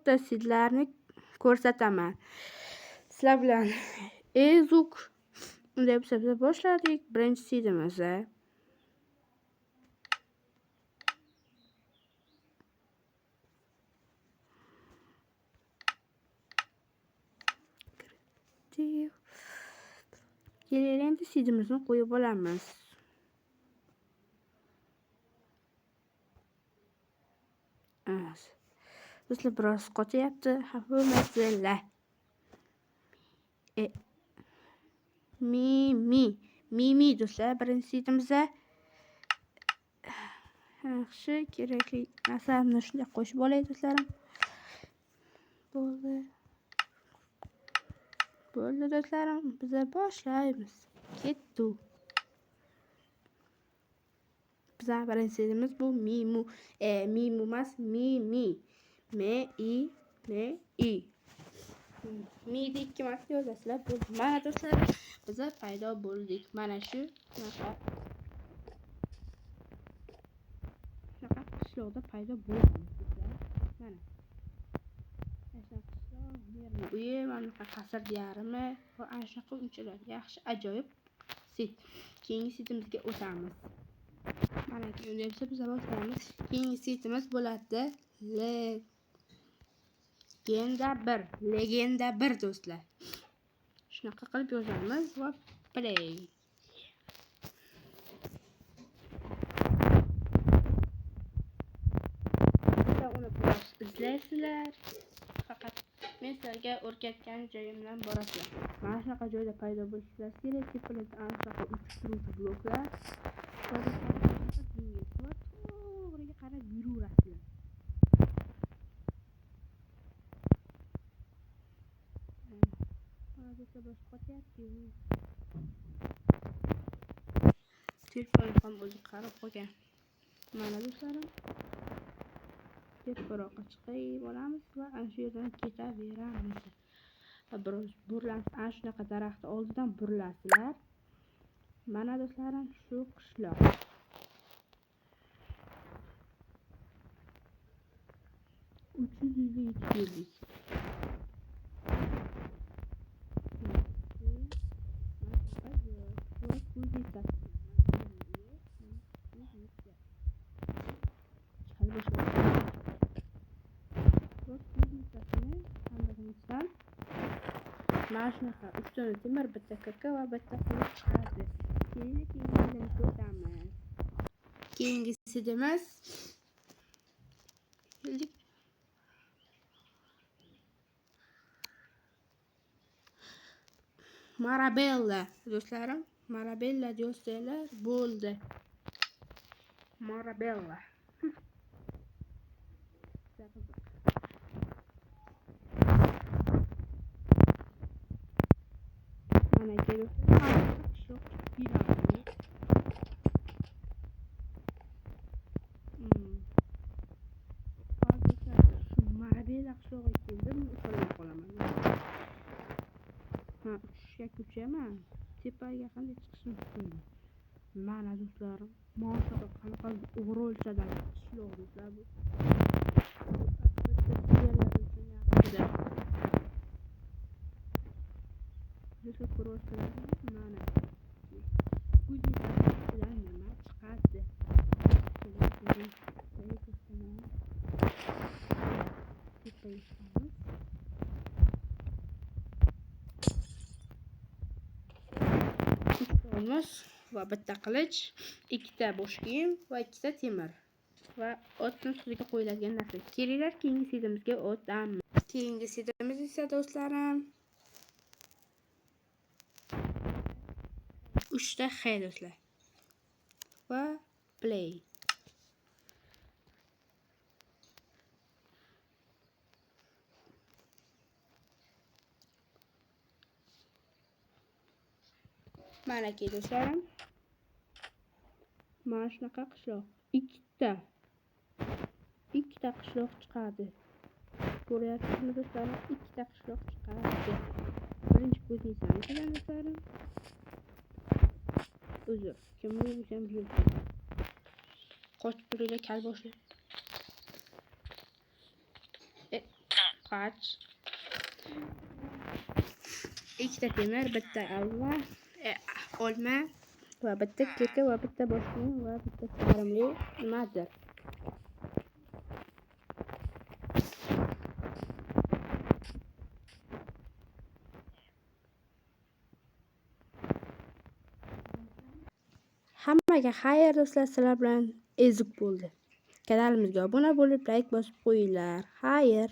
Sidlarni ko'rsataman. Sizlar bilan Ezuk deb boshladik. Birinchi sidimizni endi sidimizni qo'yib olamiz. Do'stlar, biroz qotyapti. Xafa bo'lmaysizlar. Mimi do'stlar, birinchi sidimizda yaxshi kerakli narsalarni shunday qo'shib olay do'stlarim. Bo'ldi do'stlarim, biz boshlaymiz. Ketdi. Bizning birinchi sidimiz bu Mimu emas, Mimi. Mini ikki marta yozasizlar. Mana do'stlar, biz paydo bo'ldik. Mana shu qishloqda paydo bo'ldik do'stlar. Mana uyi mana qasr diyarimi va ana shunaqa unchalar yaxshi, ajoyib sid. Keyingi sidimizga o'tamiz. Mana endi biz boshlaymiz. Keyingi sidimiz bo'ladi Legenda 1 do'stlar. Shunaqa qilib yozamiz va play. Uni biroz izlaysizlar. Faqat men sizlarga o'rgatgan joyimdan borasizlar. Mana shunaqa joyda paydo bo'lishingiz kerak. Tepalida ana shunaqa uchuvchi bloklar. To'g'riga qarab yuraverasizlar. Boshqa qotyapti. Telefonim ham o'zi qarab qolgan. Mana do'stlarim, teproqqa chiqib olamiz va ana shu yerdan ketaveramiz. Biroz burilamiz. Ana shunaqa daraxt oldidan burilasizlar. Mana do'stlarim, shu qishloq. Uchinchiga yetib keldik. Mana shunaqa 3 dona temir, bitta kaka va bitta qilich chiqadi. Keyingi sidimiz Marabella do'stlarim. Marabella do'stlar bo'ldi. Marabella. Mana kelib Marabella qishlog'iga keldim, uxlab qolaman. Uchaman. Tepaga qanday chiqishim bilmayman. Mana do'stlarim, mana qanaqa o'g'rilchadan qishloq do'stlar bu. Do'stlar ko'ryapsizlar, mana uyidan nima chiqadi. Va bitta qilich, ikkita bo'sh kiyim va ikkita temir va otning ustiga qo'yiladigan narsa. Kelinglar, keyingi sidimizga o'tamiz. Keyingi sidimiz esa do'stlarim 3 ta X do'stlar. Va play. Mana do'stlarim, mana shunaqa qishloq. Ikkita qishloq chiqadi. Ko'ryapsizmi do'stlarim? Ikkita qishloq chiqadi. Birinchi ko'zingizni qiling do'stlarim. Uzr, kimni o'zim bildim. Qochib turinglar, kal boshlar. yog'och, ikkita temir, bitta olma va bitta kirka va bitta boshqon va bitta charimli nimadir. Hammaga xayr do'stlar, sizlar bilan Ezuk bo'ldi. Kanalimizga obuna bo'lib, like bosib qo'yinglar. Xayr.